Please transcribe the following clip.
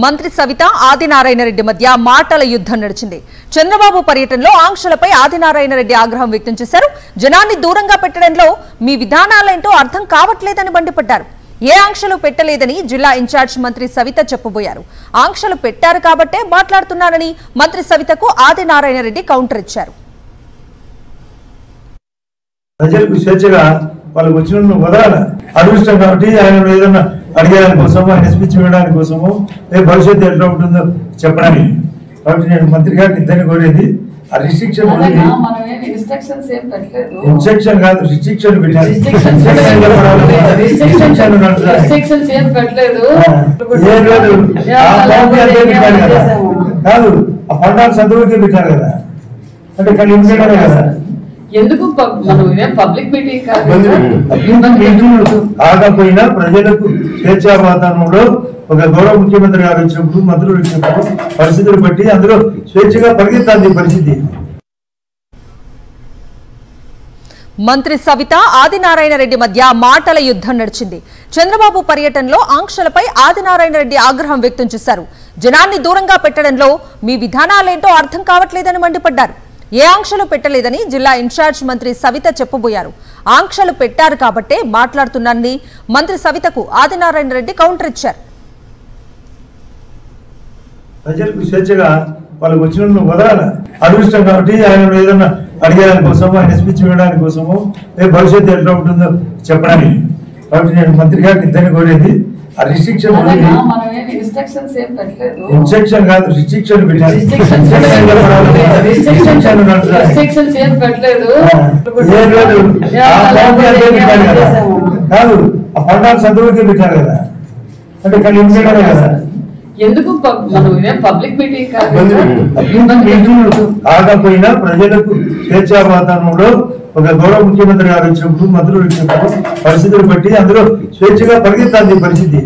మంత్రి సవిత ఆదినారాయణ రెడ్డి మధ్య మాటల యుద్ధం నడిచింది. చంద్రబాబు పర్యటనలో ఆంక్షలపై ఆదినారాయణ రెడ్డి ఆగ్రహం వ్యక్తం చేశారు. జనాన్ని దూరంగా పెట్టడంలో మీ విధానాలేంటో అర్థం కావట్లేదని మండిపడ్డారు. ఏ ఆంక్షలు పెట్టలేదని జిల్లా ఇన్ఛార్జ్ మంత్రి సవిత చెప్పబోయారు. ఆంక్షలు పెట్టారు కాబట్టే మాట్లాడుతున్నారని మంత్రి సవితకు ఆదినారాయణ రెడ్డి కౌంటర్ ఇచ్చారు. ప్రజలకు స్వేచ్ఛగా వాళ్ళకి వచ్చిన వదలాలి. అదృష్టం కాబట్టి ఆయన ఏదన్నా అడిగేదాని కోసము, ఆయన స్పీచ్ వినడానికి కోసము, భవిష్యత్తు ఎట్లా ఉంటుందో చెప్పడానికి. కాబట్టి నేను మంత్రి గారిని ఇద్దరిని కోరేది ఆ రిస్ట్రిక్షన్ ఇన్స్ట్రక్షన్ కాదు, రిస్ట్రిక్షన్ పెట్టారు. కాదు, ఆ పండాలు సంతవరకే పెట్టారు కదా, అంటే కానీ ఇంకేనే కదా. ఎందుకు పబ్లిక్ మీటింగ్ కాకపోయినా ప్రజలకు స్వేచ్ఛా వాతావరణంలో ఒక గౌరవ ముఖ్యమంత్రి గారు వచ్చినప్పుడు, మంత్రులు వచ్చినప్పుడు పరిస్థితులు బట్టి అందులో స్వేచ్ఛగా పరిగెత్తాలి పరిస్థితి. మంత్రి సవిత ఆదినారాయణ రెడ్డి మధ్య మాటల యుద్ధం నడిచింది. చంద్రబాబు పర్యటనలో ఆంక్షలపై ఆదినారాయణ రెడ్డి ఆగ్రహం వ్యక్తం చేశారు. జనాన్ని దూరంగా పెట్టడంలో మీ విధానాలేంటో అర్థం కావట్లేదని మండిపడ్డారు. ఏ ఆంక్షలు పెట్టలేదని జిల్లా ఇన్ఛార్జ్ మంత్రి సవిత చెప్పబోయారు. ఆంక్షలు పెట్టారు కాబట్టే మాట్లాడుతున్నారని మంత్రి సవితకు ఆదినారాయణ రెడ్డి కౌంటర్ ఇచ్చారు. ప్రజలకు స్వేచ్ఛగా వాళ్ళకి వచ్చిన వదలాలి. అదృష్టం కాబట్టి ఆయన ఏదన్నా అడిగేదాని కోసము, ఆయన స్పీచ్ వినడానికి కోసము, భవిష్యత్తు ఎట్లా ఉంటుందో చెప్పడానికి. కాబట్టి నేను మంత్రి గారిని ఇద్దరిని కోరేది ఆ రిస్ట్రిక్షన్ ఇన్స్ట్రక్షన్ కాదు, రిస్ట్రిక్షన్ పెట్టారు. కాదు, ఆ పండాలు సంతవరకే పెట్టారు కదా, అంటే కానీ ఇంకేనే కదా. ఎందుకు పబ్లిక్ మీటింగ్ కాకపోయినా ప్రజలకు స్వేచ్ఛా వాతావరణంలో ఒక గౌరవ ముఖ్యమంత్రి గారు వచ్చినప్పుడు, మంత్రులు వచ్చినప్పుడు పరిస్థితులు బట్టి అందులో స్వేచ్ఛగా పరిగెత్తాలి పరిస్థితి.